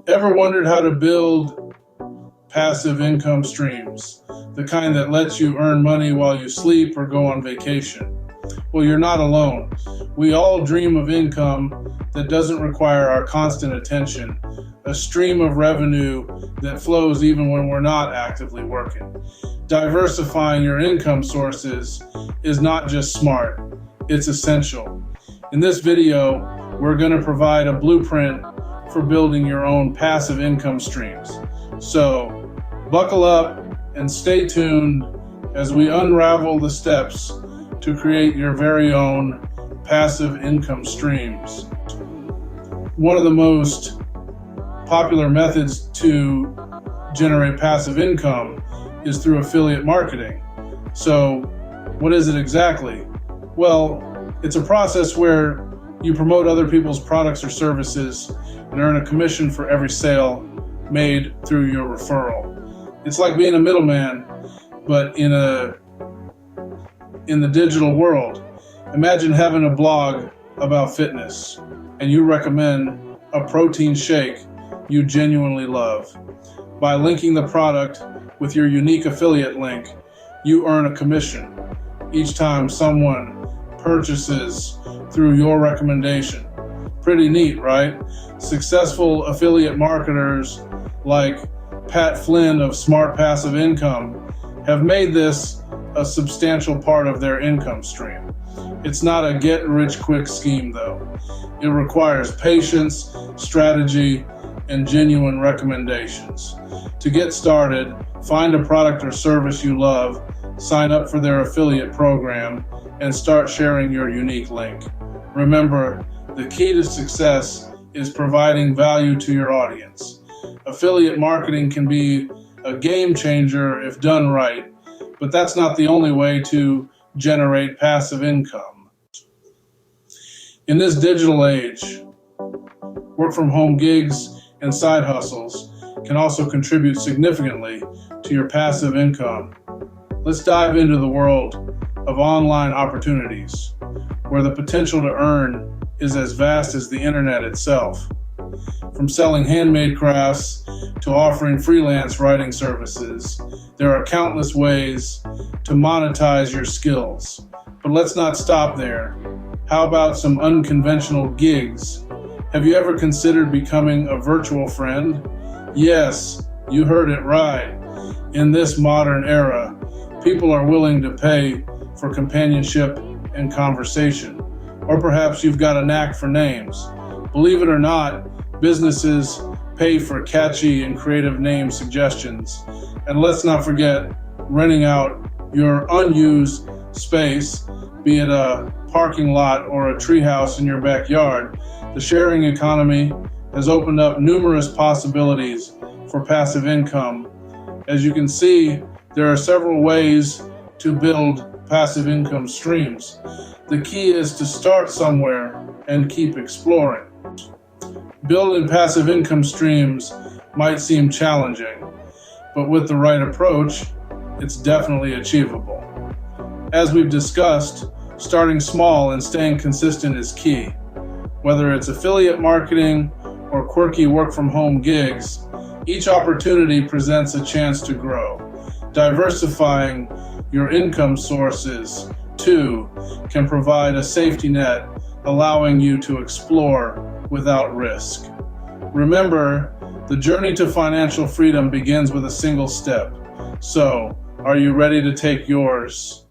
Ever wondered how to build passive income streams? The kind that lets you earn money while you sleep or go on vacation? Well, you're not alone. We all dream of income that doesn't require our constant attention, a stream of revenue that flows even when we're not actively working. Diversifying your income sources is not just smart, it's essential. In this video, we're going to provide a blueprint for building your own passive income streams. So, buckle up and stay tuned as we unravel the steps to create your very own passive income streams. One of the most popular methods to generate passive income is through affiliate marketing. So, what is it exactly? Well, it's a process where you promote other people's products or services and earn a commission for every sale made through your referral. It's like being a middleman, but in the digital world. Imagine having a blog about fitness and you recommend a protein shake you genuinely love. By linking the product with your unique affiliate link, you earn a commission each time someone purchases through your recommendation. Pretty neat, right? Successful affiliate marketers like Pat Flynn of Smart Passive Income have made this a substantial part of their income stream. It's not a get-rich-quick scheme, though. It requires patience, strategy, and genuine recommendations. To get started, find a product or service you love, sign up for their affiliate program, and start sharing your unique link. Remember, the key to success is providing value to your audience. Affiliate marketing can be a game changer if done right, but that's not the only way to generate passive income. In this digital age, work from home gigs and side hustles can also contribute significantly to your passive income. Let's dive into the world of online opportunities, where the potential to earn is as vast as the internet itself. From selling handmade crafts to offering freelance writing services, there are countless ways to monetize your skills. But let's not stop there. How about some unconventional gigs? Have you ever considered becoming a virtual friend? Yes, you heard it right. In this modern era, people are willing to pay for companionship and conversation. Or perhaps you've got a knack for names. Believe it or not, businesses pay for catchy and creative name suggestions. And let's not forget renting out your unused space, be it a parking lot or a treehouse in your backyard. The sharing economy has opened up numerous possibilities for passive income. As you can see, there are several ways to build passive income streams. The key is to start somewhere and keep exploring. Building passive income streams might seem challenging, but with the right approach, it's definitely achievable. As we've discussed, starting small and staying consistent is key. Whether it's affiliate marketing or quirky work-from-home gigs, each opportunity presents a chance to grow. Diversifying your income sources, too, can provide a safety net, allowing you to explore without risk. Remember, the journey to financial freedom begins with a single step. So, are you ready to take yours?